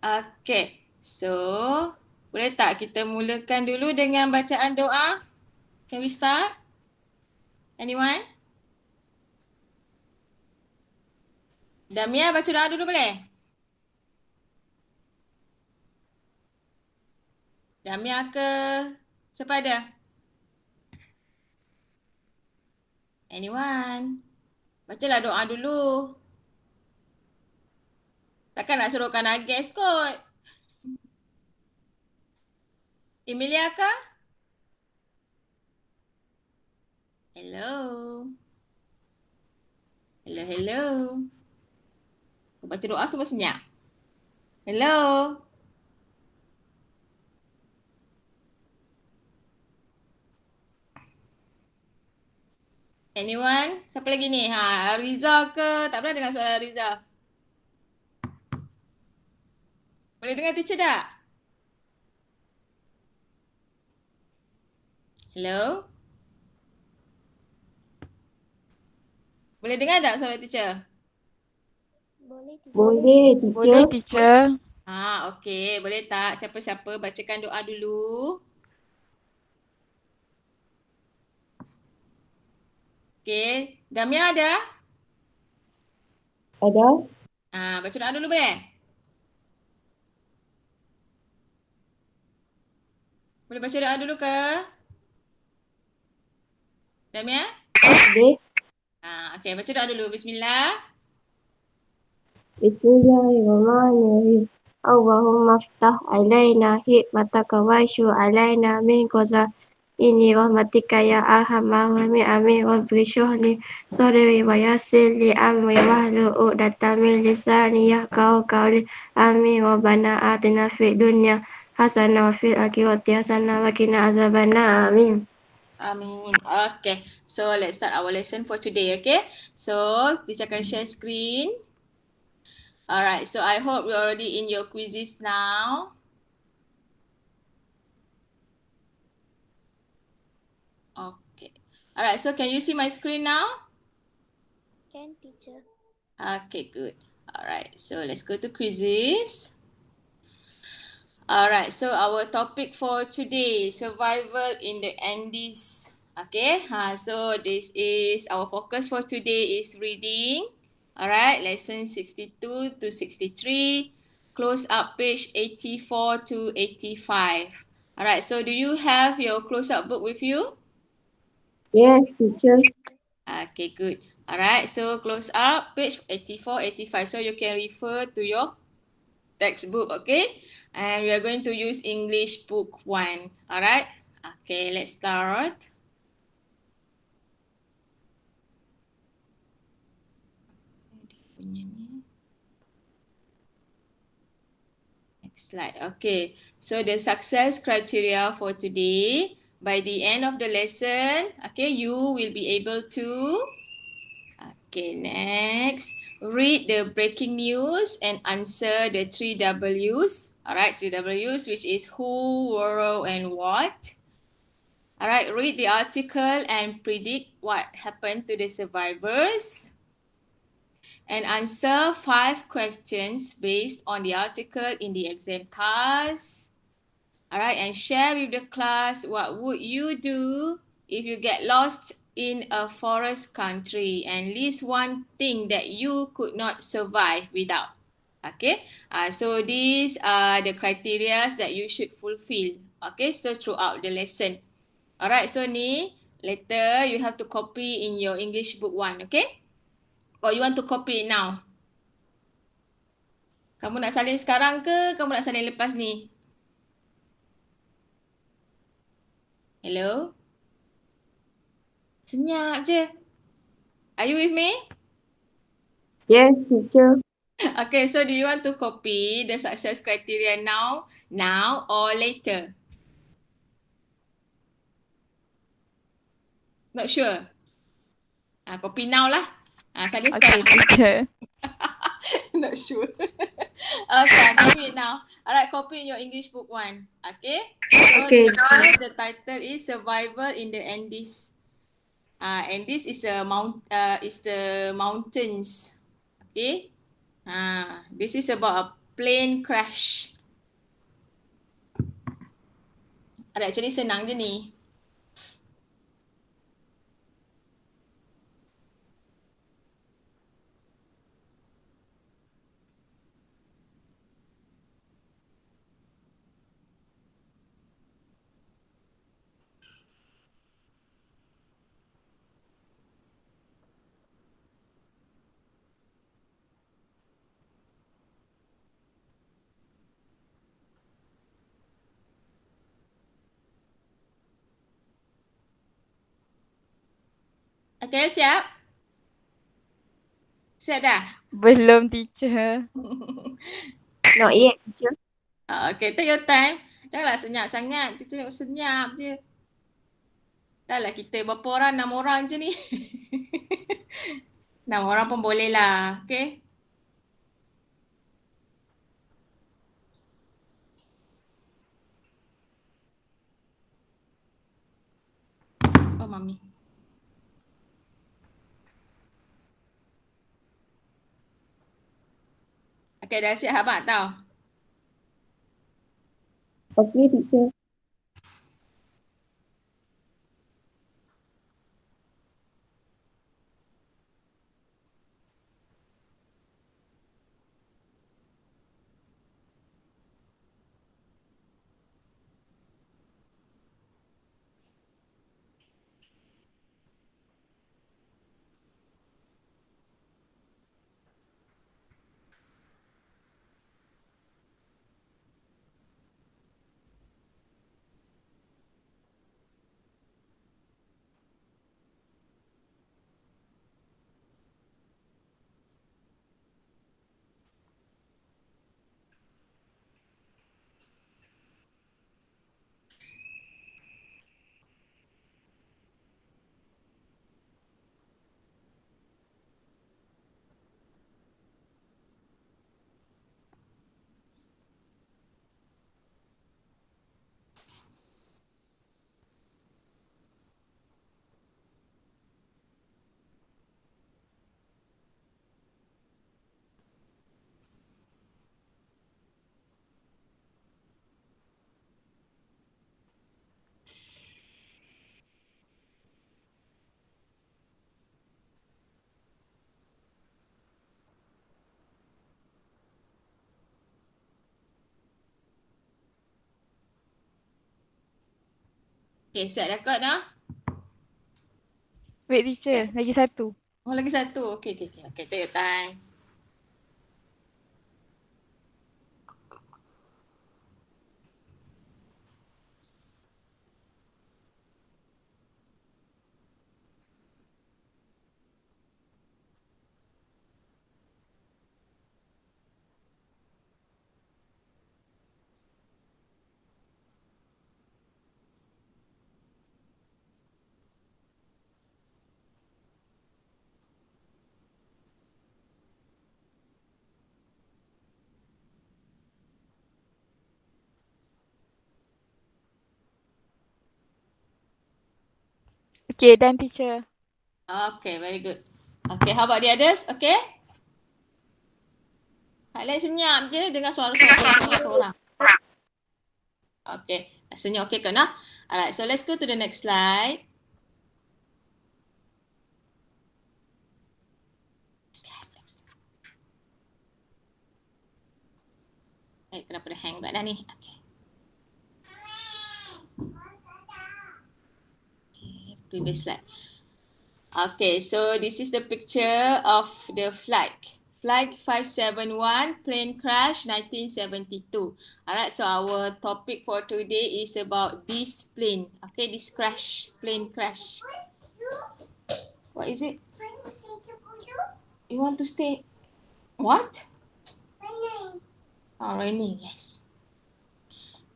Okay, so boleh tak kita mulakan dulu dengan bacaan doa? Can we start? Anyone? Damia baca doa dulu boleh? Damia ke? Siapa ada? Anyone? Bacalah doa dulu. Takkan nak suruhkan Agnes kot. Emilia kah? Hello. Hello, hello. Baca doa semua senyap. Hello. Anyone? Siapa lagi ni? Riza ke? Tak pernah dengar suara Riza. Boleh dengar teacher tak? Hello? Boleh dengar tak suara teacher? Boleh, teacher. Teacher. Okey. Boleh tak siapa-siapa bacakan doa dulu? Okey. Damia ada? Ada? Baca doa dulu boleh? Boleh baca doa dulu ke? Damia? Boleh. Okey, baca doa dulu. Bismillah. Bismillahirrahmanirrahim. Allahumma ftah alaina hikmataka wa syu alaina min ini rahmatika ya arhamar rahimin. Amin. Rabbi syuhli sadri wa yassir li amri wahlul 'uqdatam min lisani yafqahu qawli. Amin. Rabbana atina fid dunya hasanah wa fil akhirati hasanah wa qina azabannar. Amin. Amin. Okay. So, let's start our lesson for today, okay? So, teacher akan share screen. Alright, so I hope you're already in your quizzes now. Okay. Alright, so can you see my screen now? Can, teacher. Okay, good. Alright, so let's go to quizzes. Alright, so our topic for today, survival in the Andes. Okay, so this is our focus for today is reading. Alright, lesson 62 to 63, close up page 84 to 85. Alright, so do you have your close up book with you? Yes, teacher. Okay, good. Alright, so close up page 84, 85. So you can refer to your textbook, okay? And we are going to use English book 1. Alright? Okay, let's start. Next slide. Okay, so the success criteria for today, by the end of the lesson, okay, you will be able to, okay, next, read the breaking news and answer the 3 W's. Alright, 3 W's, which is who, where, and what. Alright, read the article and predict what happened to the survivors. And answer 5 questions based on the article in the exam task. Alright, and share with the class what would you do if you get lost in a forest country and list one thing that you could not survive without. Okay, so these are the criteria that you should fulfill. Okay, so throughout the lesson. Alright, so ni later you have to copy in your English book 1, okay? Or you want to copy it now? Kamu nak salin sekarang ke kamu nak salin lepas ni? Hello? Senyap je. Are you with me? Yes, teacher. Okay, so do you want to copy the success criteria now or later? Not sure. Copy now lah. Salin Okay, sekarang. teacher. Not sure. Okay, copy it now. Alright, copy in your English book 1. Okay? Okay. So the title is Survival in the Andes. And this is the mountains. Okay? This is about a plane crash. Actually senang je ni. Okay, siap? Siap dah? Belum, teacher. Not yet, teacher. Okay, take your time. Janganlah senyap sangat. Kita tengok senyap je. Dah lah kita berapa orang? 6 orang je ni. 6 orang pun boleh lah. Okay? Oh, Mami. Okay, dah siap Habak tau. Okay, teacher. Okay, siap dah kot dah? Wait, teacher. Lagi satu. Oh, lagi satu. Okay, okay, okay. Okay, take your time. Okay, done, teacher. Okay, very good. Okay, how about the others? Okay? Highlight senyap je dengan suara-suara. Okay, senyap okay kan? Alright, so let's go to the next slide. Next. Kenapa dah hang pula dah ni? Okay. Okay, previous slide. Okay, so this is the picture of the flight. Flight 571, plane crash 1972. Alright, so our topic for today is about this plane. Okay, this crash, plane crash. What is it? You want to stay? What? Raining. Oh, raining, yes.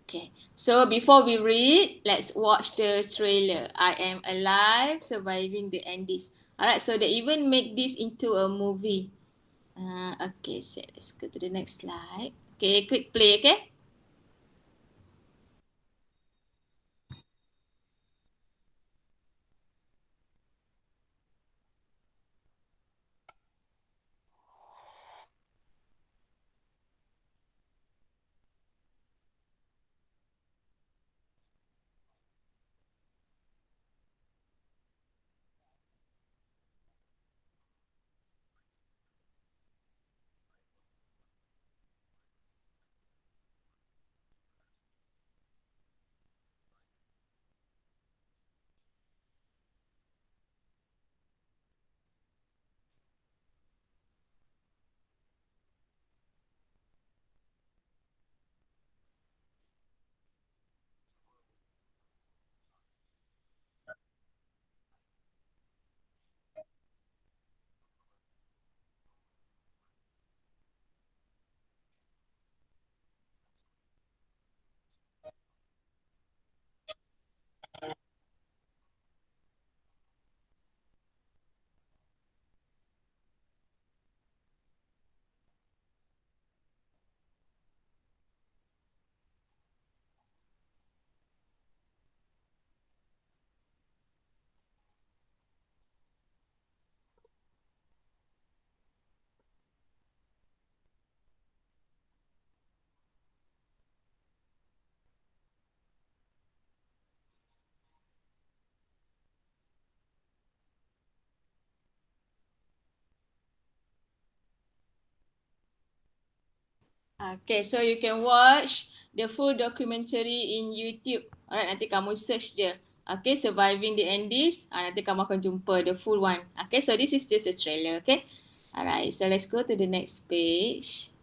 Okay, so before we read, let's watch the trailer. I Am Alive, Surviving the Andes. Alright, so they even make this into a movie. Okay, so let's go to the next slide. Okay, click play, okay? Okay, so you can watch the full documentary in YouTube. Alright, nanti kamu search je. Okay, Surviving the Andes. Nanti kamu akan jumpa the full one. Okay, so this is just a trailer, okay? Alright, so let's go to the next page.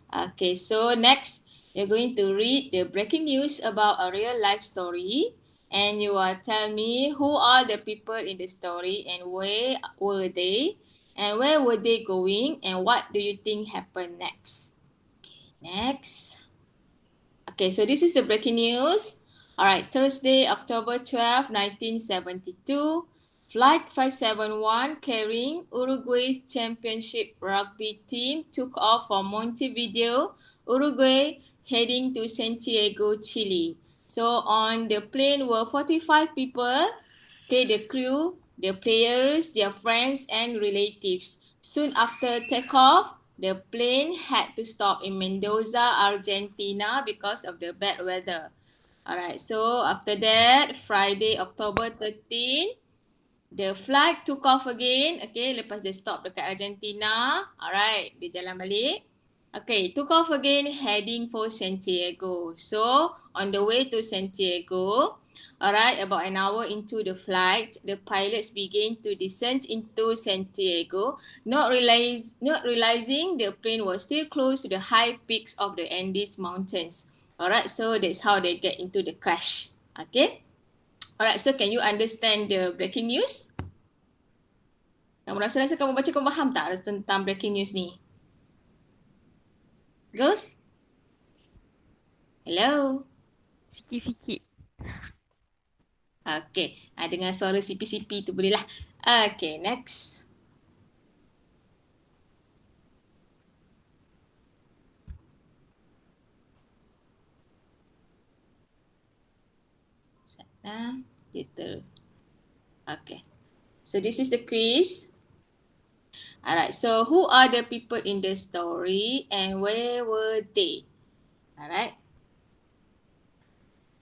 Okay, so next, you're going to read the breaking news about a real life story. And you will tell me who are the people in the story and where were they? And where were they going? And what do you think happened next? Next. Okay, so this is the breaking news. All right, Thursday, October 12, 1972. Flight 571 carrying Uruguay's championship rugby team took off from Montevideo, Uruguay, heading to Santiago, Chile. So on the plane were 45 people. Okay, the crew, the players, their friends, and relatives. Soon after takeoff, the plane had to stop in Mendoza, Argentina because of the bad weather. Alright, so after that, Friday, October 13, the flight took off again. Okay, lepas dia stop dekat Argentina. Alright, dia jalan balik. Okay, took off again, heading for Santiago. So, on the way to Santiago, alright, about an hour into the flight, the pilots began to descend into Santiago, not realizing the plane was still close to the high peaks of the Andes Mountains. Alright, so that's how they get into the crash. Okay. Alright, so can you understand the breaking news? Kamu rasa kamu baca, kamu faham tak tentang breaking news ni? Girls? Hello? Sikit-sikit. Okay, dengar suara sipi-sipi tu boleh lah. Okay, next. Sana, kita. Okay, so this is the quiz. Alright, so who are the people in the story and where were they? Alright.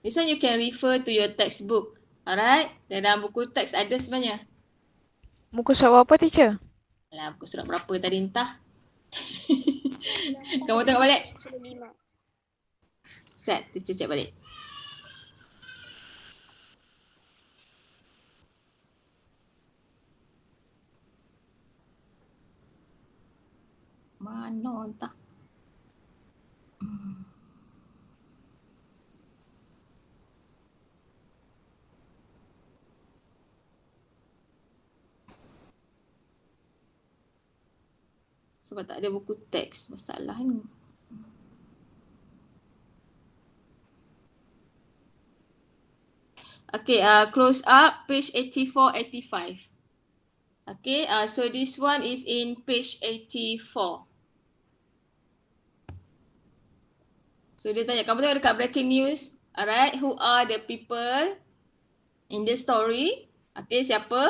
This one you can refer to your textbook. Alright, dalam buku teks ada sebenarnya. Muka surat berapa, teacher? Alah, buku surat berapa tadi entah. Kamu tengok balik. Sudah 5. Set, teacher cek balik. Mana entah. Sebab tak ada buku teks masalah ni. Okay, close up page 84-85. Okay, so this one is in page 84. So dia tanya, kamu tengok dekat breaking news. Alright, who are the people in the story? Okay, siapa?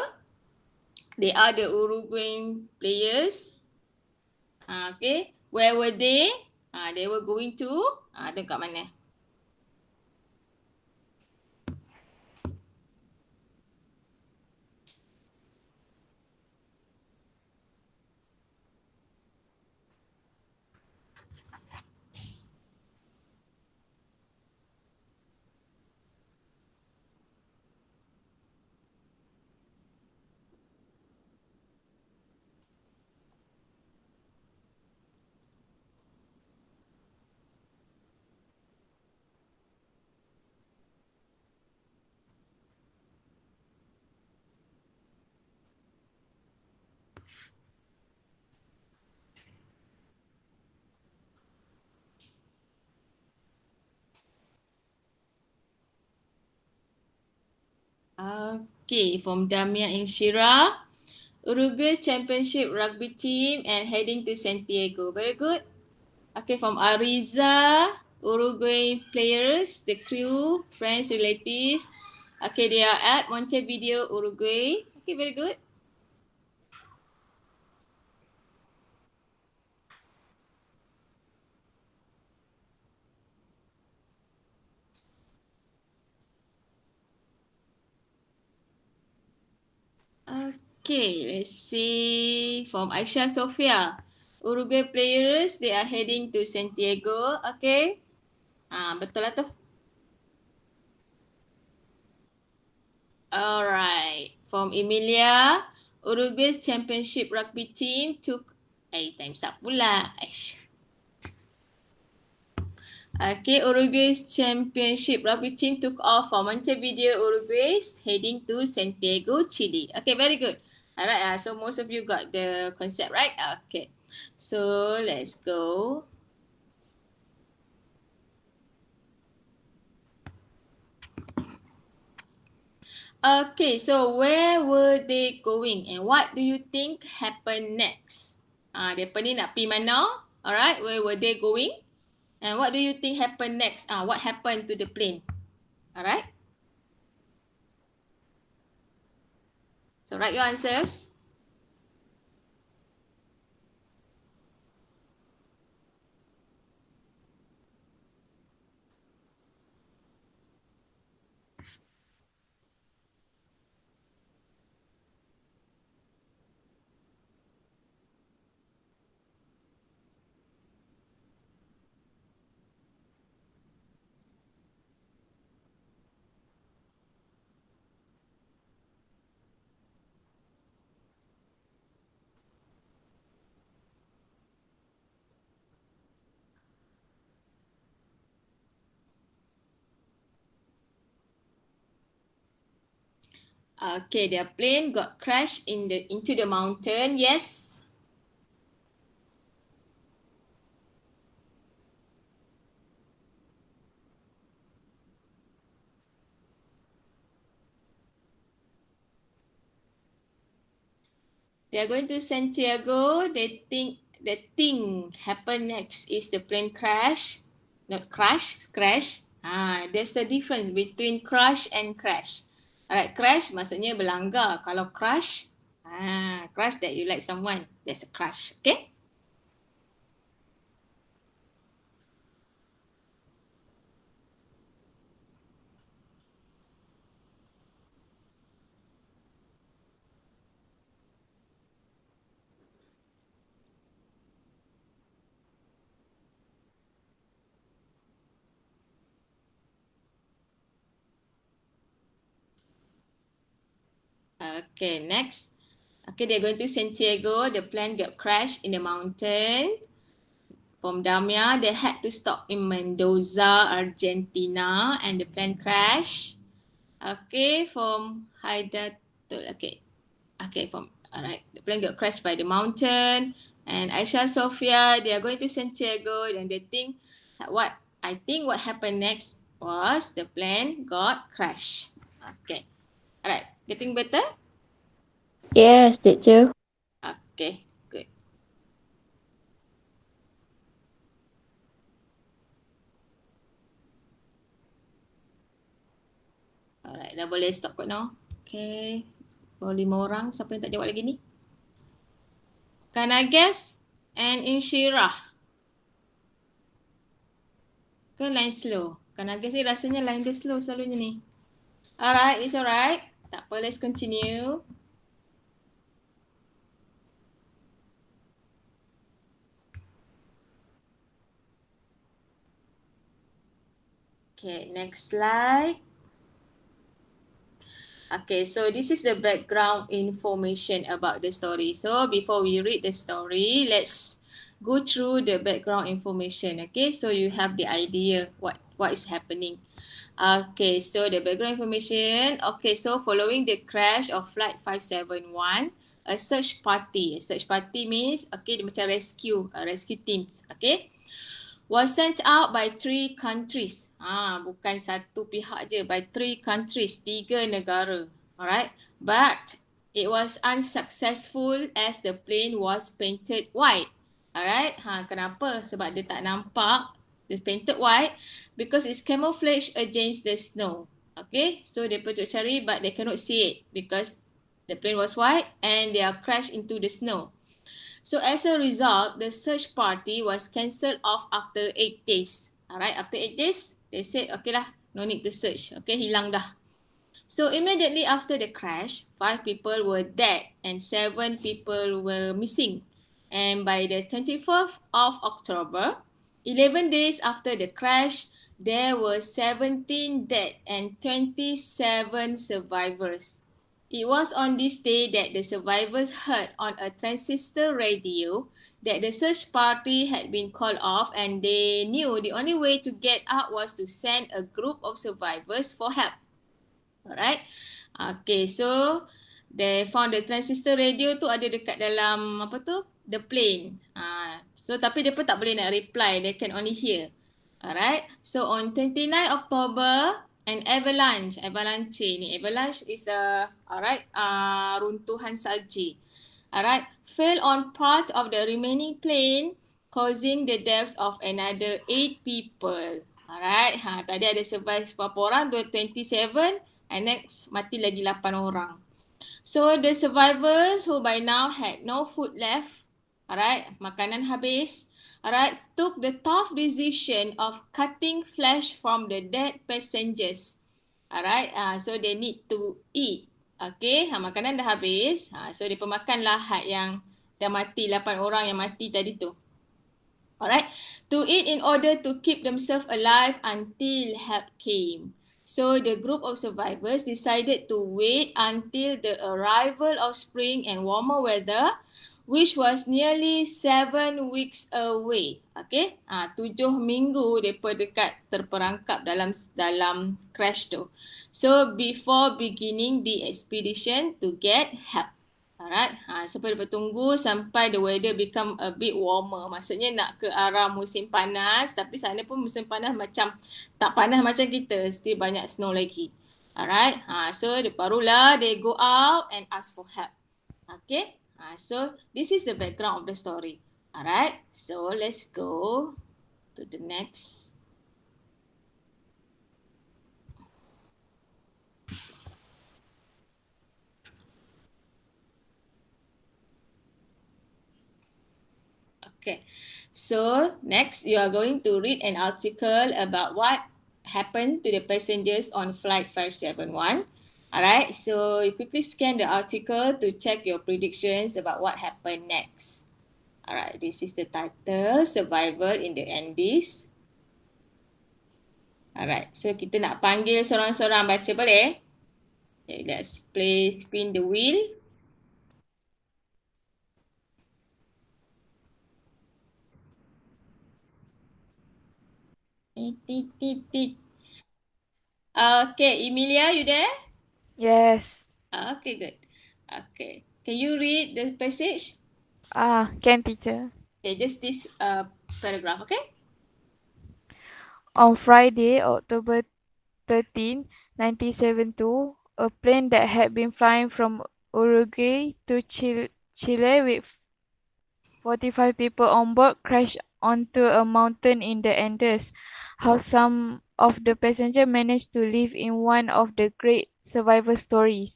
They are the Uruguayan players. Okay, where were they? They were going to, tengok kat mana? Okay, from Damia Inshira. Uruguay's championship rugby team and heading to Santiago. Very good. Okay, from Ariza, Uruguay players, the crew, friends, relatives. Okay, they are at Montevideo, Uruguay. Okay, very good. Okay, let's see from Aisyah Sophia. Uruguay players, they are heading to Santiago. Okay. Betul lah tu. Alright. From Emilia, Uruguay's championship rugby team took... time's up pula. Aish. Okay, Uruguay's championship rugby team took off from Montevideo, Uruguay, heading to Santiago, Chile. Okay, very good. Alright, so most of you got the concept, right? Okay, so let's go. Okay, so where were they going and what do you think happened next? Mereka ni nak pergi mana? Alright, where were they going? And what do you think happened next? What happened to the plane? Alright. So write your answers. Okay, their plane got crashed into the mountain. Yes. They are going to Santiago. They think the thing happen next is the plane crash, not crash. There's the difference between crash and crash. Alright, crash maksudnya berlanggar. Kalau crash, crash that you like someone, that's a crash. Okay? Okay, next. Okay, they're going to Santiago. The plane got crashed in the mountain. From Damia, they had to stop in Mendoza, Argentina, and the plane crashed. Okay, from Haidatul. Okay, alright. The plane got crashed by the mountain. And Aisha Sophia, they are going to Santiago, and they think what happened next was the plane got crashed. Okay. Alright, getting better? Yes, teacher. Okay, good. Alright, dah boleh stop kot now. Okay. Baru 5 orang. Siapa yang tak jawab lagi ni? Can I guess? And Inshirah. Ke line slow? Can I guess ni rasanya line dia slow selalunya ni. Alright, it's alright. Tak apa, let's continue. Okay, next slide. Okay, so this is the background information about the story. So before we read the story, let's go through the background information. Okay, so you have the idea what is happening. Okay, so the background information. Okay, so following the crash of flight 571, a search party means okay, dia macam rescue teams. Okay, was sent out by 3 countries. Bukan satu pihak je, by 3 countries, 3 negara. Alright, but it was unsuccessful as the plane was painted white. Alright, kenapa? Sebab dia tak nampak. Dia painted white because it's camouflage against the snow. Okay, so they put to cari but they cannot see it because the plane was white and they are crashed into the snow. So as a result, the search party was cancelled off after 8 days. Alright, after 8 days, they said, okay lah, no need to search. Okay, hilang dah. So immediately after the crash, 5 people were dead and 7 people were missing. And by the 24th of October, 11 days after the crash, there were 17 dead and 27 survivors. It was on this day that the survivors heard on a transistor radio that the search party had been called off, and they knew the only way to get out was to send a group of survivors for help. Alright. Okay, so they found the transistor radio tu ada dekat dalam apa tu? The plane. So tapi dia pun tak boleh nak reply, they can only hear. Alright. So on 29 October, an avalanche ni. Avalanche is a runtuhan salji. Alright, fell on part of the remaining plane, causing the deaths of another 8 people. Alright, tadi ada survive berapa orang? 27, and next mati lagi 8 orang. So the survivors who by now had no food left, alright, makanan habis, alright, took the tough decision of cutting flesh from the dead passengers. Alright, so they need to eat. Okay, makanan dah habis. So dia pemakanlah yang dah mati, 8 orang yang mati tadi tu. Alright, to eat in order to keep themselves alive until help came. So the group of survivors decided to wait until the arrival of spring and warmer weather, which was nearly 7 weeks away. Okay, 7 minggu mereka dekat terperangkap dalam crash tu. So before beginning the expedition to get help. Alright, so mereka tunggu sampai the weather become a bit warmer. Maksudnya nak ke arah musim panas, tapi sana pun musim panas macam tak panas macam kita, still banyak snow lagi. Alright, so barulah they go out and ask for help. Okay, so this is the background of the story. Alright, so let's go to the next. Okay, so next you are going to read an article about what happened to the passengers on flight 571. Alright, so you quickly scan the article to check your predictions about what happened next. Alright, this is the title, Survival in the Andes. Alright, so kita nak panggil seorang-seorang baca, boleh? Okay, let's spin the wheel. Okay, Emilia, you there? Yes. Okay, good. Okay, can you read the passage? Can teacher. Okay, just this paragraph, okay? On Friday, October 13, 1972, a plane that had been flying from Uruguay to Chile with 45 people on board crashed onto a mountain in the Andes. How some of the passengers managed to live in one of the great survival stories.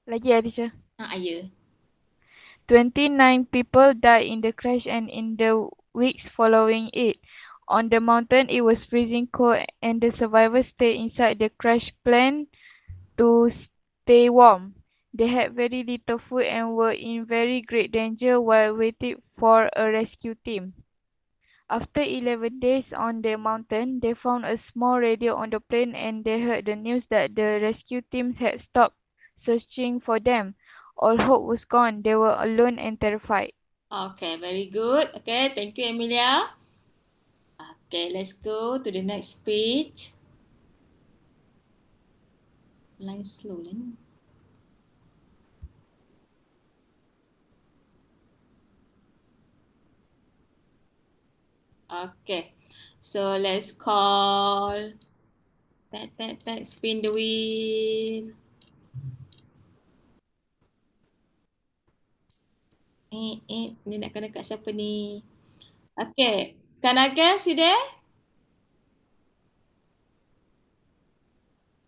Lagi teacher. Ya. 29 people died in the crash and in the weeks following it. On the mountain, it was freezing cold and the survivors stayed inside the crash plane to stay warm. They had very little food and were in very great danger while waiting for a rescue team. After 11 days on the mountain, they found a small radio on the plane and they heard the news that the rescue teams had stopped searching for them. All hope was gone. They were alone and terrified. Okay, very good. Okay, thank you, Emilia. Okay, let's go to the next page. Line slow lah ni. Okay, so let's call. Spin the wheel. Ni nak kena kat siapa ni? Okay, Kanagas, you there?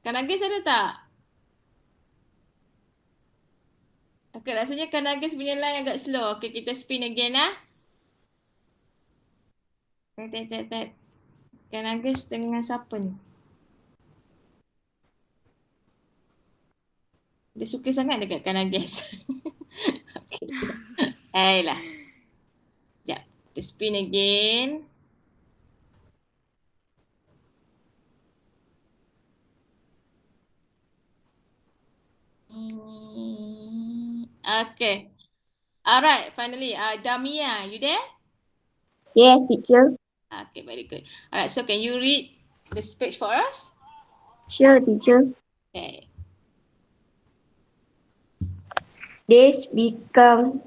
Kanagas ada tak? Okay, rasanya Kanagas punya line agak slow. Okay, kita spin again lah. Tet. Kanagas dengan siapa ni? Dia suka sangat dekat Kanagas. Okay. Ayolah. Sekejap. Kita spin again. Okay. Alright, finally. Damia, you there? Yes, teacher. Okay, very good. Alright, so can you read this page for us? Sure, teacher. Okay. Days became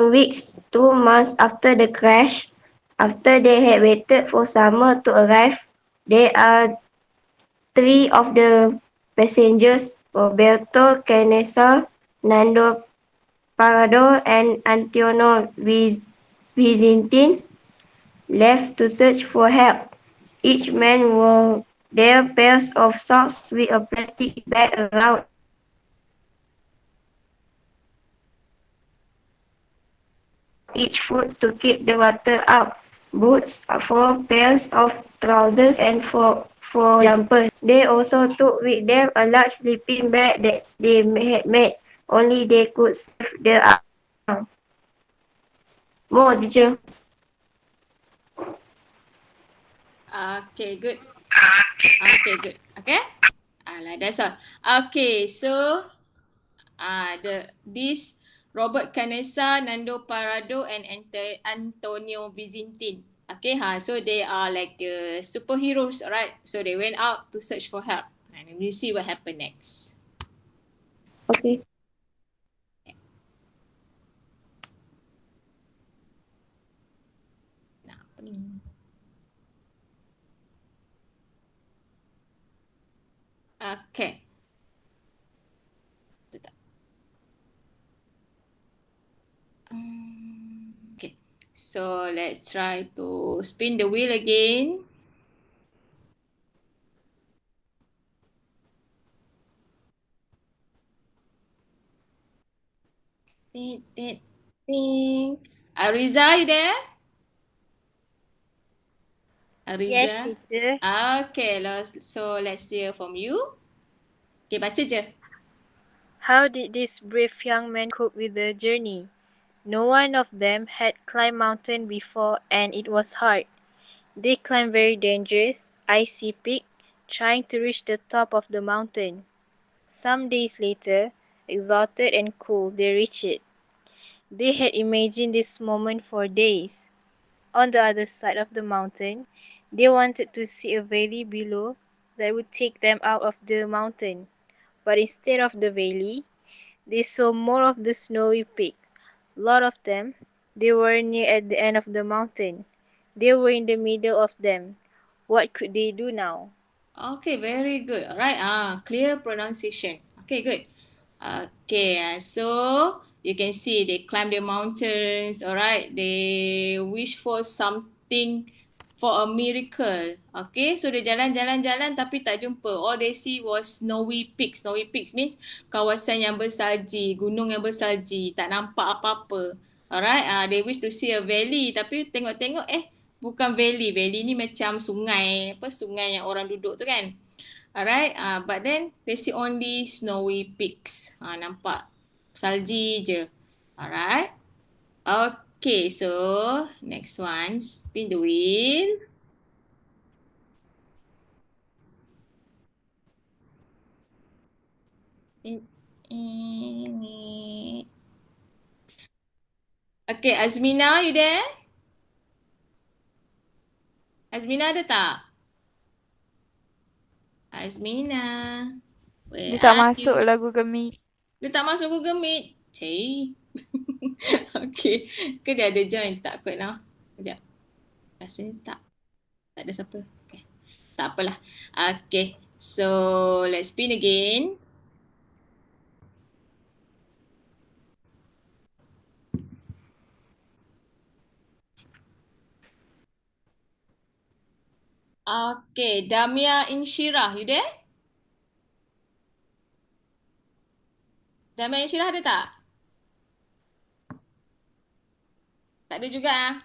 weeks, 2 months after the crash. After they had waited for summer to arrive, there are three of the passengers, Roberto Canessa, Nando Parado, and Antonio Vizintin, left to search for help. Each man wore their pairs of socks with a plastic bag around each foot to keep the water out. Boots, 4 pairs of trousers, and four jumpers. They also took with them a large sleeping bag that they had made. Only they could save the arm. More, teacher. Okay, good. Okay, good. Okay? Alah, that's all. Okay, so this Robert Canessa, Nando Parado, and Antonio Vizintin. Okay, so they are like superheroes, alright? So they went out to search for help. And we'll see what happened next. Okay. Nah, apa ni? Okay. Okay. So let's try to spin the wheel again. Ting. Ariza, you there? Yes, Ariza? teacher. Okay, so let's hear from you. Okay, baca je. How did these brave young men cope with the journey? No one of them had climbed mountain before, and it was hard. They climbed very dangerous, icy peak, trying to reach the top of the mountain. Some days later, exhausted and cold, they reached it. They had imagined this moment for days. On the other side of the mountain, they wanted to see a valley below that would take them out of the mountain. But instead of the valley, they saw more of the snowy peaks. Lot of them. They were near at the end of the mountain. They were in the middle of them. What could they do now? Okay, very good. Alright, clear pronunciation. Okay, good. Okay, so you can see they climb the mountains. Alright, they wish for something, for a miracle. Okay, so dia jalan tapi tak jumpa. All they see was snowy peaks. Snowy peaks means kawasan yang bersalji, gunung yang bersalji, tak nampak apa-apa. Alright, they wish to see a valley tapi tengok-tengok bukan valley. Valley ni macam sungai, sungai yang orang duduk tu kan. Alright, but then they see only snowy peaks. Nampak salji je. Alright. Okay, so next one, spin the wheel. Okay, Azmina, you there? Azmina ada tak? Azmina, where Dia tak are masuk you? lagu Gemik. Dia tak masuk Google Meet. Cik. Okay. Ke dia ada join? Tak kot now. Sekejap. Rasanya tak. Tak ada siapa. Okay. Tak apalah. Okay. So, let's spin again. Okay. Damia Inshirah, you there? Damia Inshirah ada tak? Tak ada juga ah.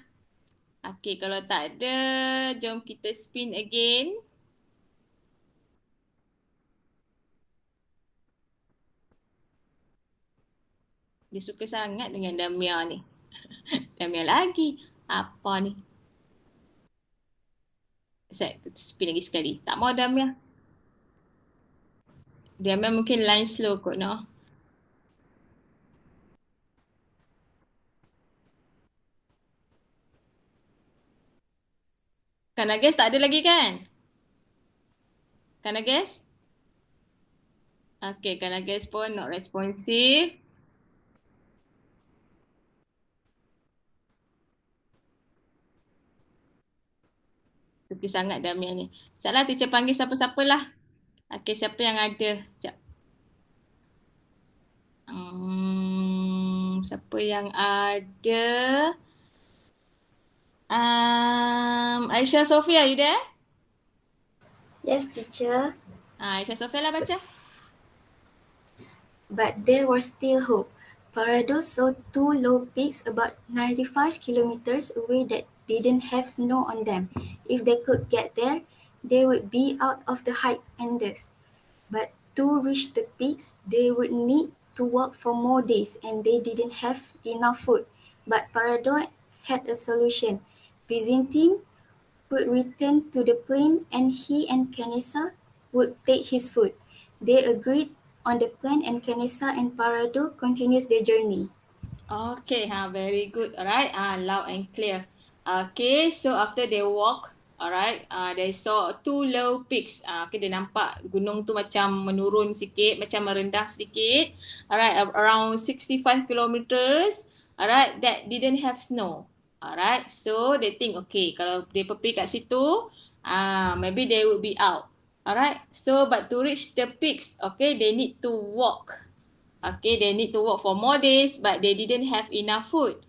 Okay, kalau tak ada, jom kita spin again. Dia suka sangat dengan Damia ni. Damia lagi. Apa ni? Saya spin lagi sekali. Tak mau Damia. Damia mungkin line slow kot, no? Kanagas tak ada lagi kan? Kanagas? Okay, Kanagas pun not responsive. Suka sangat Damia ni. Salah teacher panggil siapa-siapa lah. Okay, siapa yang ada? Sekejap. Siapa yang ada? Aisyah Sofia, you there? Yes, teacher. Aisyah Sofia lah baca. But there was still hope. Parado saw two low peaks about 95 kilometers away that didn't have snow on them. If they could get there, they would be out of the Highlanders. But to reach the peaks, they would need to walk for more days and they didn't have enough food. But Parado had a solution. Byzantine would return to the plain and he and Canessa would take his food. They agreed on the plan and Canessa and Parado continues their journey. Okay, very good. Alright, loud and clear. Okay, so after they walk, alright, they saw two low peaks. Okay, dia nampak gunung tu macam menurun sikit, macam merendah sedikit. Alright, around 65 kilometers. Alright, that didn't have snow. Alright, so they think, okay, kalau dia pergi kat situ, maybe they would be out. Alright, so but to reach the peaks, okay, they need to walk. Okay, they need to work for more days but they didn't have enough food.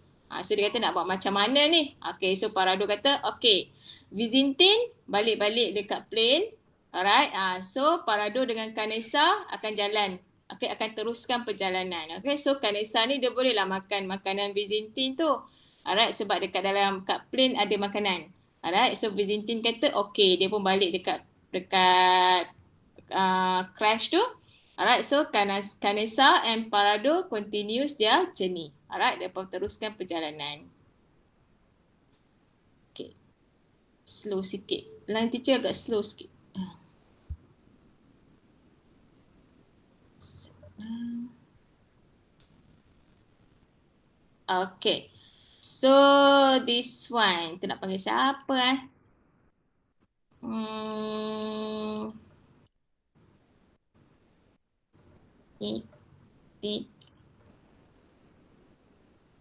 So dia kata nak buat macam mana ni? Okay, so Parado kata, okay, Byzantine balik-balik dekat plane. Alright, so Parado dengan Canessa akan jalan. Okay, akan teruskan perjalanan. Okay, so Canessa ni dia bolehlah makan makanan Byzantine tu. Alright, sebab kat plane ada makanan. Alright, so Byzantine kata, okay, dia pun balik dekat crash tu. Alright, so Canessa and Parado continues their journey. Alright, mereka teruskan perjalanan. Okay. Slow sikit. Line teacher agak slow sikit. Okay. So, this one. Kita nak panggil siapa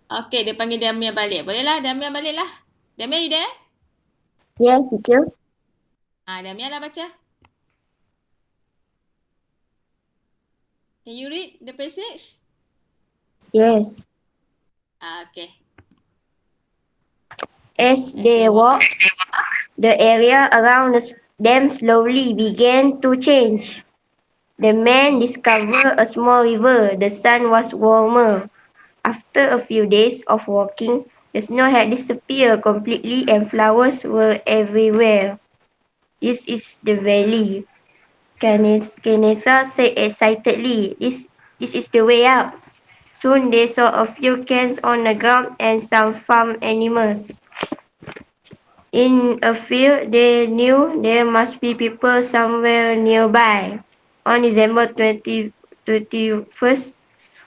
Okay, dia panggil Damia balik. Bolehlah, Damia baliklah. Damia, you there? Yes, teacher. Damia lah baca. Can you read the passage? Yes. Okay. As they walked, the area around them slowly began to change. The men discovered a small river. The sun was warmer. After a few days of walking, the snow had disappeared completely and flowers were everywhere. This is the valley, Canessa said excitedly. This is the way up. Soon they saw a few cans on the ground and some farm animals. In a field, they knew there must be people somewhere nearby. On December 21st,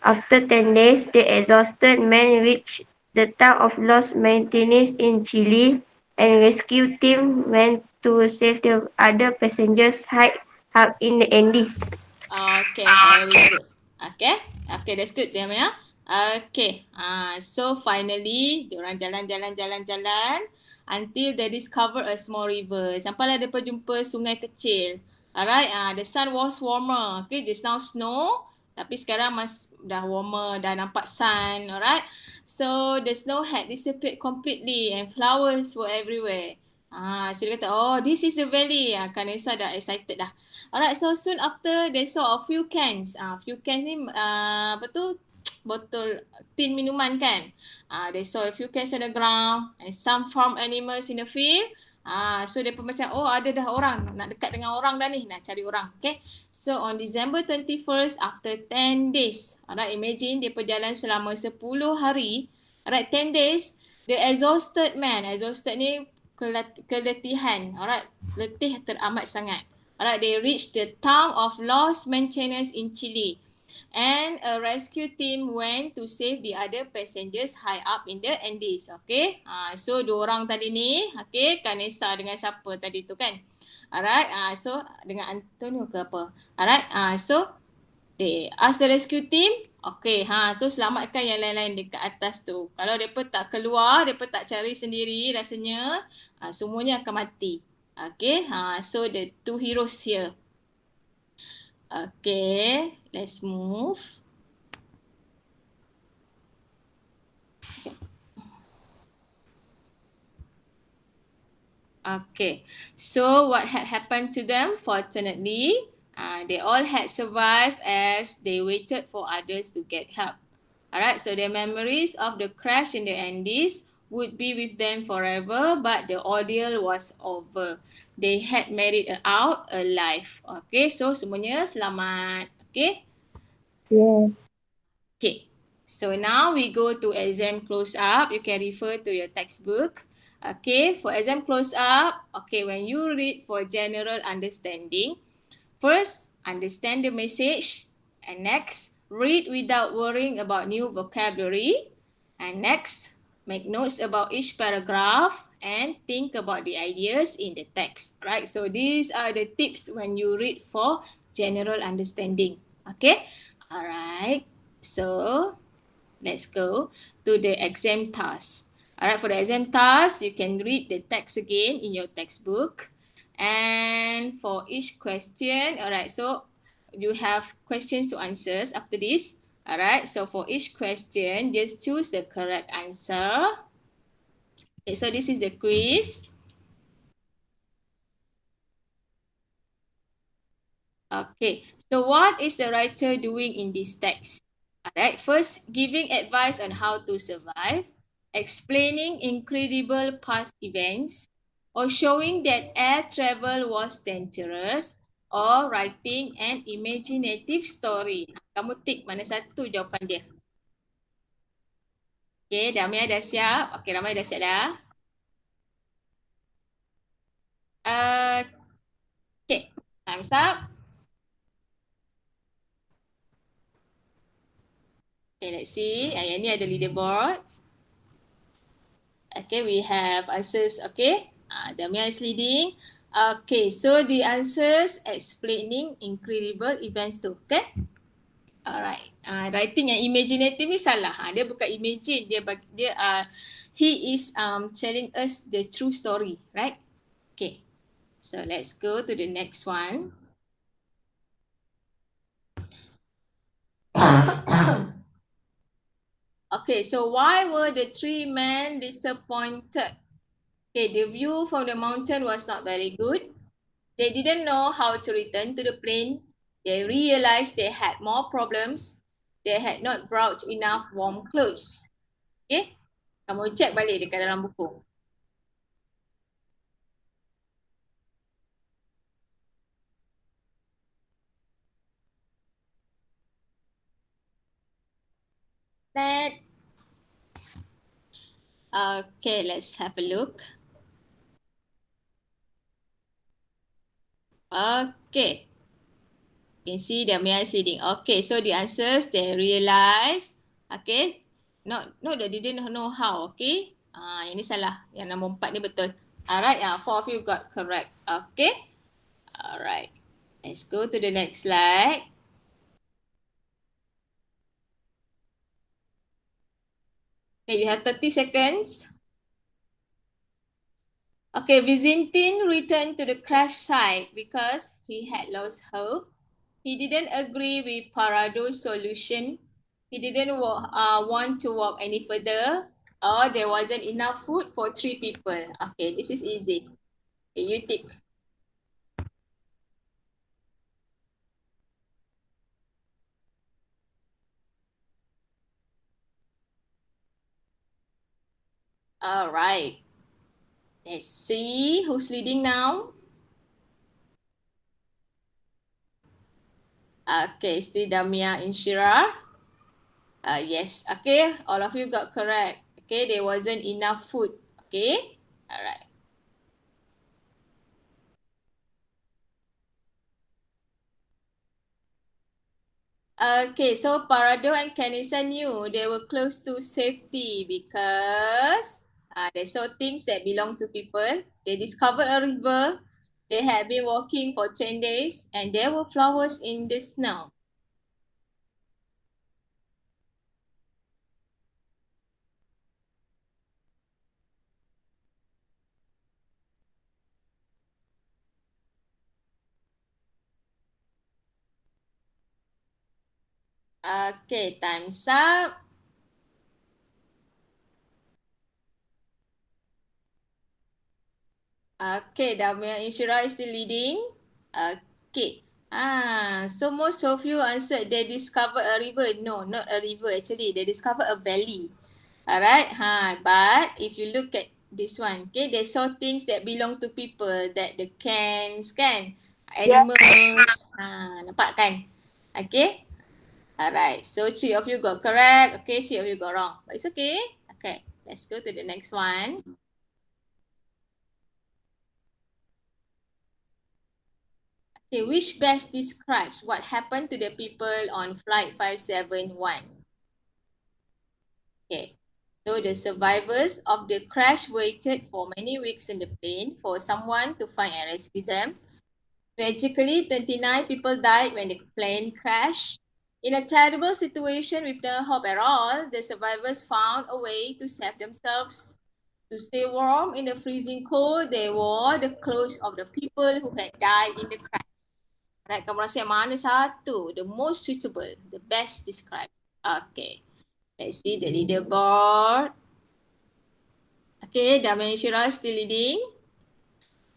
after 10 days, the exhausted men reached the town of Los Martínez in Chile, and rescue team went to save the other passengers hide up in the Andes. Okay, very good. Okay, that's good, Damia. Okay, so finally, diorang jalan until they discover a small river. Sampailah mereka jumpa sungai kecil. Alright, the sun was warmer. Okay, just now snow. Tapi sekarang dah warmer, dah nampak sun. Alright, so the snow had disappeared completely and flowers were everywhere. So dia kata, oh, this is the valley. Canessa dah excited dah. Alright, so soon after they saw a few cans. Few cans ni, apa tu? Botol tin minuman kan. They saw a few cans on the ground and some farm animals in the field. So dia pun macam, oh ada dah orang, nak dekat dengan orang dah ni, nak cari orang. Okay. So on December 21st, after 10 days, alright, imagine dia berjalan selama 10 hari, alright, 10 days, the exhausted man, exhausted ni keletihan, alright, letih teramat sangat. Alright, they reached the town of Los Manchanes in Chile. And a rescue team went to save the other passengers high up in the Andes. Okay. So dua orang tadi ni, okay, Vanessa dengan siapa tadi tu kan. Alright. So dengan Antonio ke apa. Alright. So they ask the rescue team. Okay. Tu selamatkan yang lain-lain dekat atas tu. Kalau mereka tak keluar, mereka tak cari sendiri, rasanya semuanya akan mati. Okay. So the two heroes here. Okay. Let's move. Okay, so what had happened to them? Fortunately, they all had survived as they waited for others to get help. Alright, so their memories of the crash in the Andes would be with them forever, but the ordeal was over. They had made it out alive. Okay, so semuanya selamat. Okay. Yes. Okay, so now we go to exam close up. You can refer to your textbook. Okay, for exam close up, okay, when you read for general understanding, first, understand the message. And next, read without worrying about new vocabulary. And next, make notes about each paragraph and think about the ideas in the text. Right, so these are the tips when you read for general understanding. Okay, all right. So let's go to the exam task. Alright, for the exam task, you can read the text again in your textbook. And for each question, alright, so you have questions to answer after this. Alright, so for each question, just choose the correct answer. Okay, so this is the quiz. Okay, so what is the writer doing in this text? Alright, first, giving advice on how to survive, explaining incredible past events, or showing that air travel was dangerous, or writing an imaginative story. Kamu tik mana satu jawapan dia. Okay, Damia dah siap. Okay, ramai dah siap dah. Okay, time's up. Okay, let's see. Yang ni ada leaderboard. Okay, we have answers. Okay, Damia is leading. Okay, so the answers explaining incredible events tu. Okay. Alright. Writing yang imaginative ni salah. Dia bukan imagine. He is telling us the true story, right? Okay. So let's go to the next one. Okay, so why were the three men disappointed? Okay, the view from the mountain was not very good. They didn't know how to return to the plane. They realized they had more problems. They had not brought enough warm clothes. Okay, kamu check balik dekat dalam buku. That. Okay, let's have a look. Okay. You can see Damia is leading. Okay, so the answers, they realize. Okay. Not that they didn't know how. Okay. Yang ni salah. Yang nombor 4 ni betul. Alright, 4 of you got correct. Okay. Alright. Let's go to the next slide. Okay, you have 30 seconds. Okay, Byzantine returned to the crash site because he had lost hope. He didn't agree with Parado's solution. He didn't want to walk any further, or there wasn't enough food for 3 people. Okay, this is easy. Okay, you tick. All right. Let's see who's leading now. Okay, still Damia Inshira. Yes, okay, all of you got correct. Okay, there wasn't enough food. Okay, all right. Okay, so Parado and Kanisa knew they were close to safety because they saw things that belong to people. They discovered a river. They had been walking for 10 days and there were flowers in the snow. Okay, time's up. Okay, Damia Inshira is still leading. Okay. So most of you answered they discovered a river. No, not a river actually. They discovered a valley. Alright. But if you look at this one, okay, they saw things that belong to people, that the cans kan, Yeah. animals. Nampak kan? Okay. Alright. So three of you got correct. Okay, three of you got wrong. But it's okay. Okay. Let's go to the next one. Okay, which best describes what happened to the people on flight 571? Okay, so the survivors of the crash waited for many weeks in the plane for someone to find and rescue them. Tragically, 29 people died when the plane crashed. In a terrible situation with no hope at all, the survivors found a way to save themselves. To stay warm in the freezing cold, they wore the clothes of the people who had died in the crash. Right, kamu rasa yang mana satu? The most suitable, the best described. Okay, let's see the leaderboard. Okay, Damian Shira still leading.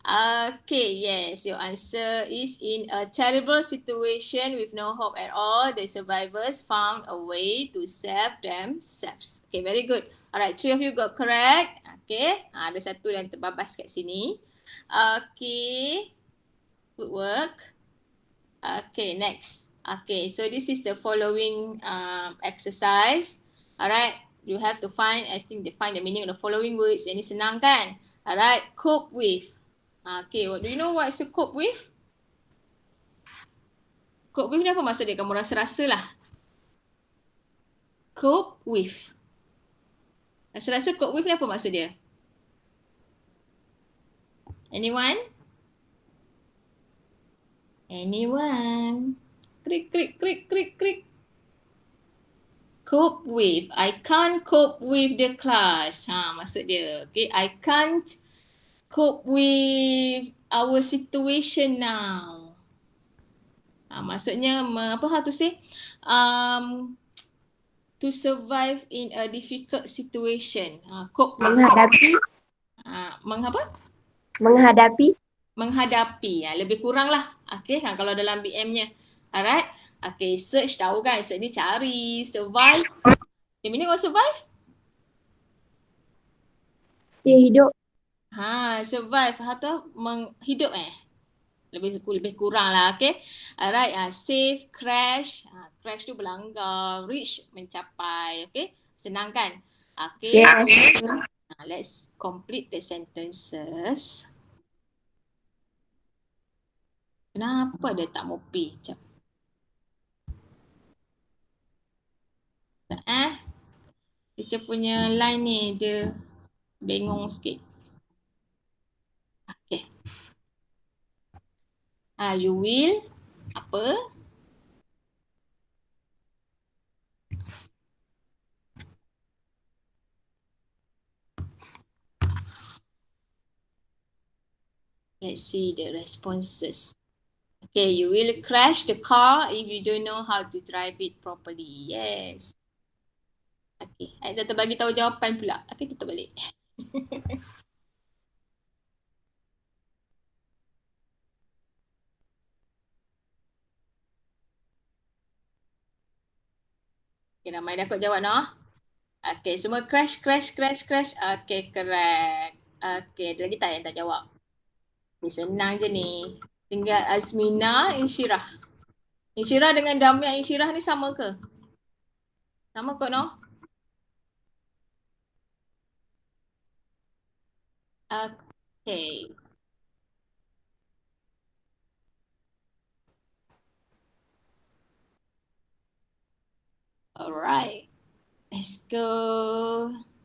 Okay, yes, your answer is in a terrible situation with no hope at all. The survivors found a way to save themselves. Okay, very good. Alright, three of you got correct. Okay, ada satu yang terbabas kat sini. Okay, good work. Okay, next. Okay, so this is the following exercise. Alright, you have to find, I think they find the meaning of the following words. Ini senang kan? Alright, cope with. Okay, do you know what is to cope with? Cope with ni apa maksud dia? Kamu rasa-rasa lah. Cope with. Rasa-rasa cope with ni apa maksud dia? Anyone? Anyone? Krik, krik, krik, krik, krik. Cope with. I can't cope with the class. Maksud dia. Okay, I can't cope with our situation now. Maksudnya, apa how to say? To survive in a difficult situation. Cope with. Menghadapi. Mengapa? Menghadapi. Menghadapi. Lebih kurang lah. Okay, kalau dalam BM-nya. Alright. Okay, search tahu kan. Search ni cari. Survive. The meaning of survive? Dia hidup. Survive atau hidup lebih kurang lah, okay. Alright, save, crash. Crash tu berlanggar, reach mencapai, okay. Senang kan? Okay, Yes. so let's complete the sentences. Kenapa dia tak mau pi? Teacher punya line ni dia bengong sikit. Okay. You will apa? Let's see the responses. Okay, you will crash the car if you don't know how to drive it properly. Yes. Okay, I dah terbagi tahu jawapan pula. Okay, tutup balik. Okay, ramai dah kot jawab noh. Okay, semua crash, crash, crash, crash. Okay, correct. Okay, ada lagi tak yang tak jawab? Ni senang je ni. Tinggal Azmina, Insyirah. Insyirah dengan Damia Insyirah ni sama ke? Sama kot, no? Okay. Alright. Let's go.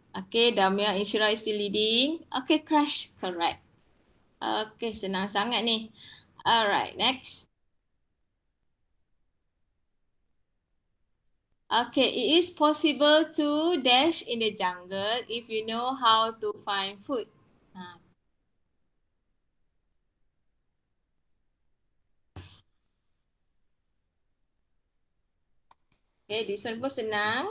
Okay, Damia Insyirah is still leading. Okay, Crush. Correct. Okay, senang sangat ni. Alright, next. Okay, it is possible to dash in the jungle if you know how to find food. Ha. Okay, this one pun senang.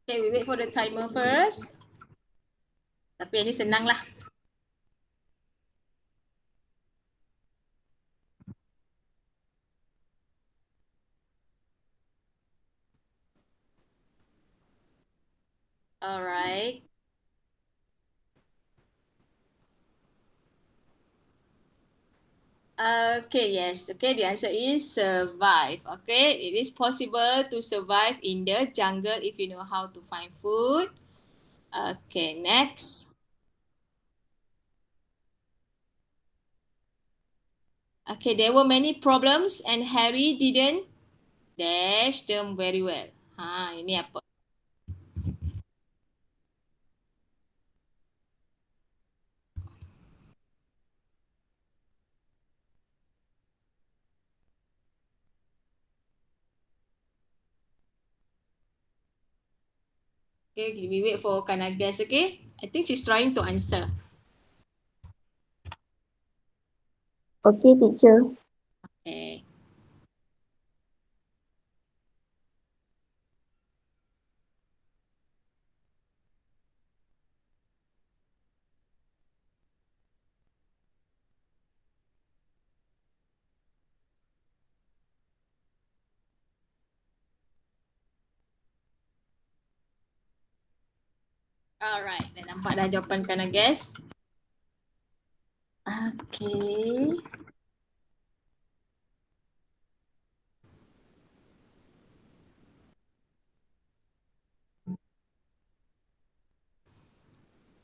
Okay, we wait for the timer first. Tapi yang ni senang lah. Alright. Okay, yes. Okay, the answer is survive. Okay, it is possible to survive in the jungle if you know how to find food. Okay, next. Okay, there were many problems and Harry didn't dash them very well. Ha, ini apa? Okay, we wait for Kana guess, okay? I think she's trying to answer. Okay, teacher. Okay. Alright, dah nampak dah jawapan Kana guess. Okay.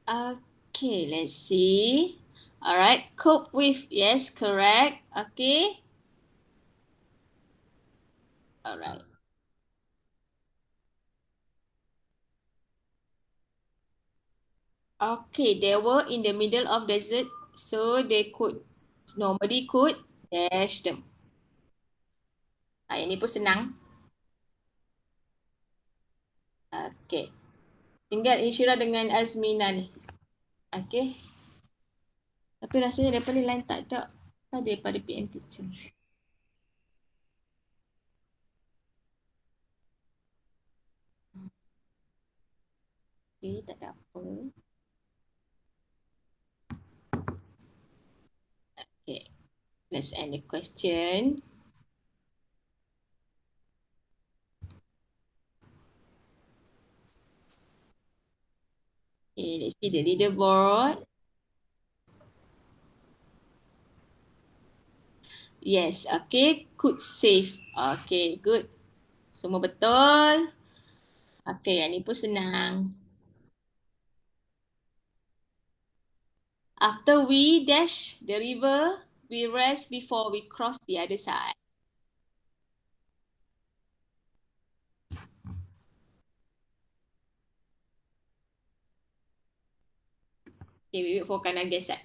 Okay, let's see. Alright, cope with, yes, correct. Okay. Alright. Okay, they were in the middle of desert, so nobody could dash them. Yang ni pun senang. Okay. Tinggal Insyirah dengan Azmina ni. Okay. Tapi rasanya daripada line tak ada. Tak daripada PM teacher. Okay, tak ada apa. Okay. Let's end the question. Okay, let's see the leaderboard. Yes, okay. Could save. Okay, good. Semua betul. Okay, yang ni pun senang. After we dash the river, we rest before we cross the other side. Okay, we wait for Kana guess that.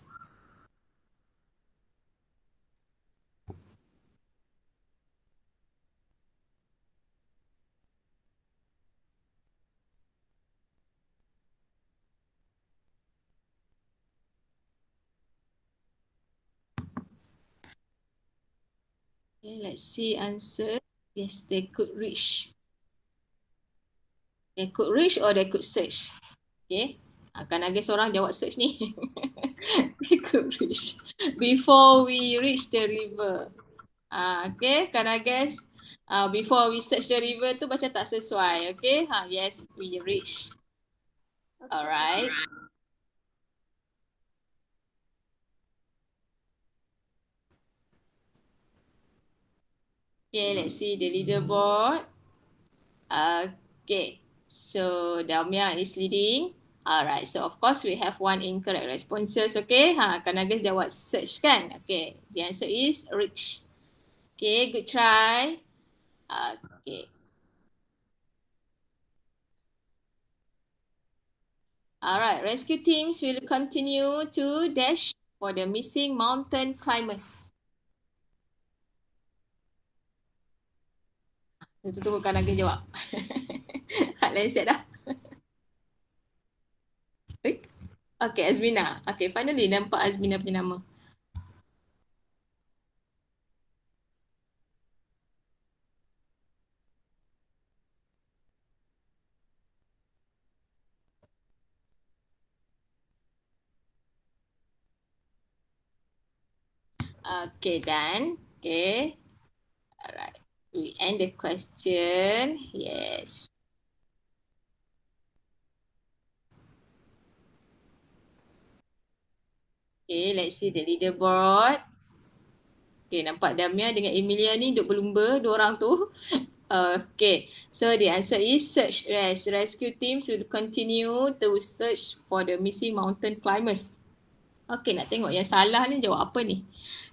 Okay, let's see answer. Yes, they could reach. They could reach or they could search. Okay. Akan ada seorang jawab search ni. They could reach before we reach the river. Okay, can I guess? Before we search the river tu macam tak sesuai. Okay, yes, we reach. Alright. Okay, let's see the leaderboard. Okay, so Damia is leading. Alright, so of course we have one incorrect responses. Okay, kan Agus jawab search kan? Okay, the answer is reach. Okay, good try. Okay. Alright, rescue teams will continue to dash for the missing mountain climbers. Itu tu bukan Agus jawab. Hak lain siap dah. Okay, Azmina. Okay, finally nampak Azmina punya nama. Okay, done. Okay. Alright. We end the question. Yes. Okay, let's see the leaderboard. Okay, nampak Damia dengan Emilia ni duk berlumba, dua orang tu. Okay, so the answer is search. Yes, rescue teams will continue to search for the missing mountain climbers. Okay, nak tengok yang salah ni jawab apa ni?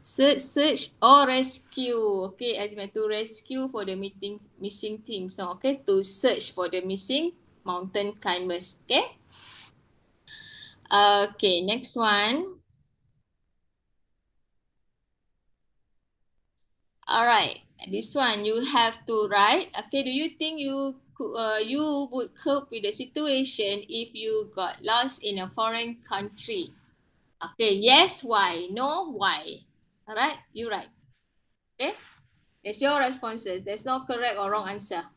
Search or rescue. Okay, as meant to rescue for the missing team. So, okay, to search for the missing mountain climbers. Okay. Okay, next one. Alright, this one you have to write. Okay, do you think you would cope with the situation if you got lost in a foreign country? Okay, yes, why? No, why? Alright, you write. Okay, it's your responses. There's no correct or wrong answer.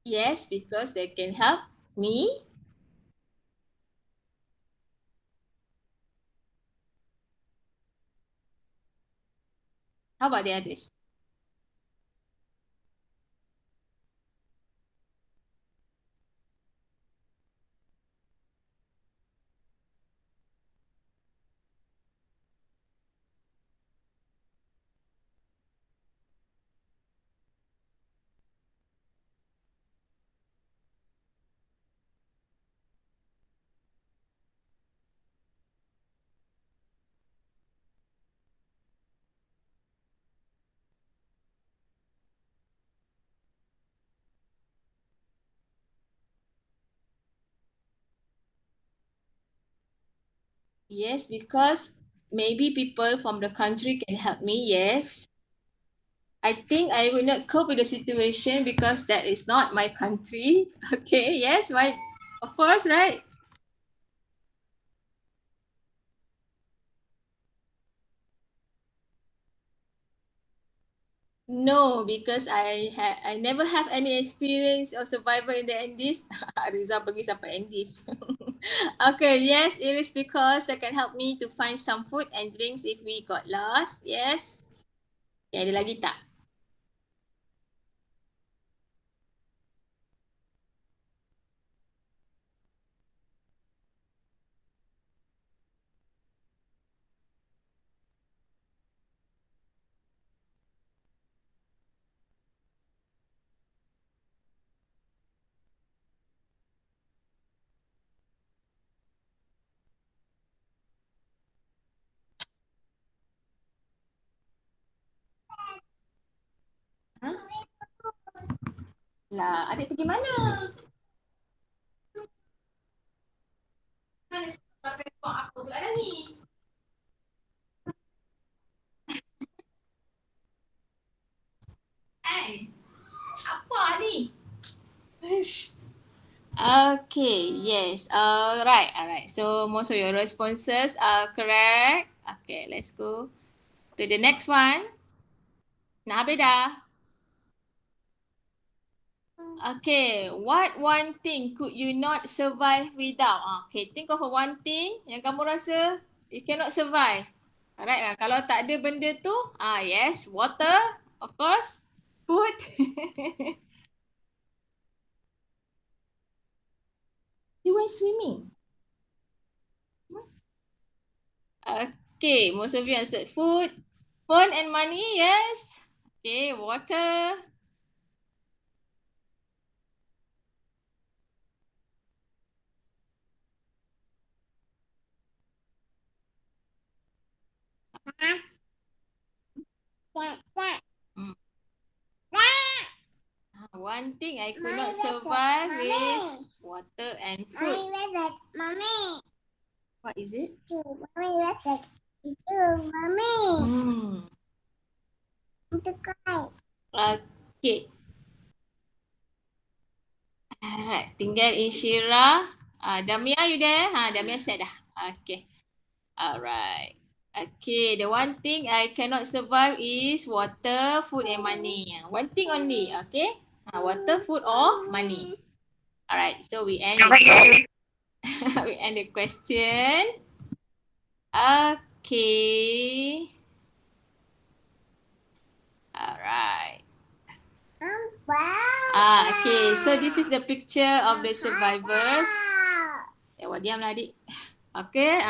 Yes, because they can help me. How about the others? Yes, because maybe people from the country can help me. Yes. I think I will not cope with the situation because that is not my country. Okay, yes, why? Of course, right? No, because I never have any experience or survival in the Andes. Rizal pergi sampai Andes. Okay, yes, it is because they can help me to find some food and drinks if we got lost. Yes. Okay, ada lagi tak? Lah, adik pergi mana? Mana Facebook aku pula dah ni? Apa ni? Okay, yes. Alright. So most of your responses are correct. Okay, let's go to the next one. Nak habis dah? Okay, what one thing could you not survive without? Okay, think of a one thing yang kamu rasa you cannot survive. Alright, kalau tak ada benda tu, yes, water, of course, food. You went swimming. Okay, most of you answered food, phone and money, yes. Okay, water. One thing I could not survive with water and food. Mommy. What is it? Mommy, what's it? Mommy. Okay. Alright, tinggal Insyira. Damia, you there? Damia said dah. Okay. Alright. Okay, the one thing I cannot survive is water, food and money. One thing only, okay? Water, food or money. Alright, so we end we end the question. Okay. Alright. Okay, so this is the picture of the survivors. Diamlah adik. Okay,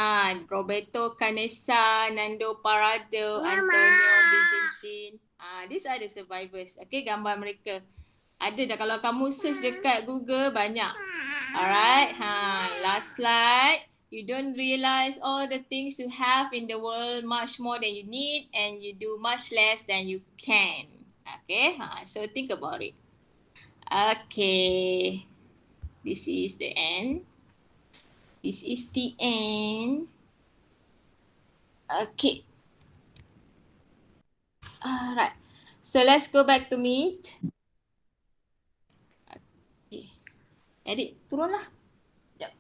Roberto Canessa, Nando Parado, Antonio Vicentin. These are the survivors. Okay, gambar mereka. Ada dah kalau kamu search dekat Google banyak. Alright, last slide. You don't realize all the things you have in the world much more than you need and you do much less than you can. Okay, so think about it. Okay, this is the end. This is the end. Okay. Alright. So let's go back to meet. Okay. Edit, turunlah. Sekejap.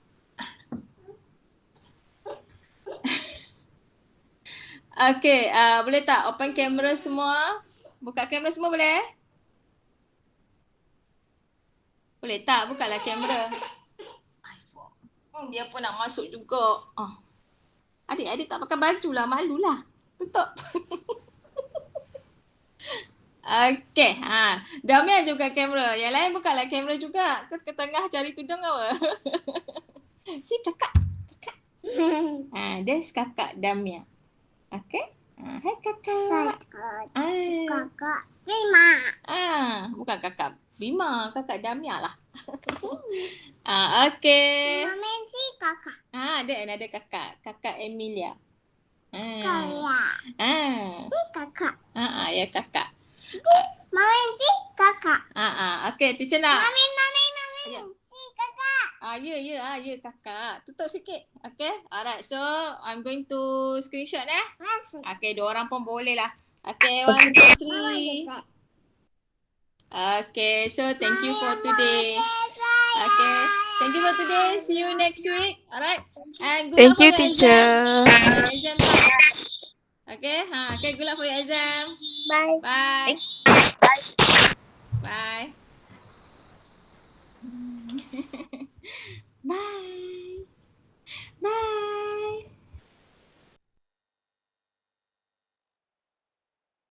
Okay, boleh tak open kamera semua? Buka kamera semua boleh? Boleh tak? Bukalah kamera. Dia pun nak masuk juga. Adik tak pakai baju lah, malulah. Tutup. Okay, Damia juga kamera. Yang lain bukalah kamera juga. Kau ke tengah cari tudung apa? Si kakak. Dia kakak Damia. Okay. Hai kakak. Kakak Bima. Bukan kakak Bima, kakak Damia lah. Okay. Mommy si kakak. Ada kakak. Kakak Emilia. Kaya. Si kakak. Ya kakak. Mommy si kakak. Okay, teacher nak. Mommy. Ya. Si kakak. Ya kakak. Tutup sikit. Okay. Alright, so I'm going to screenshot Okay, 2 orang pun boleh lah. Okay, 1, 2, 3. Okay, so thank you for today. Okay, thank you for today. See you next week. Alright. And good Thank luck for you, your teacher. exam. Okay, good luck for your exam. Bye. Bye. Bye. Bye.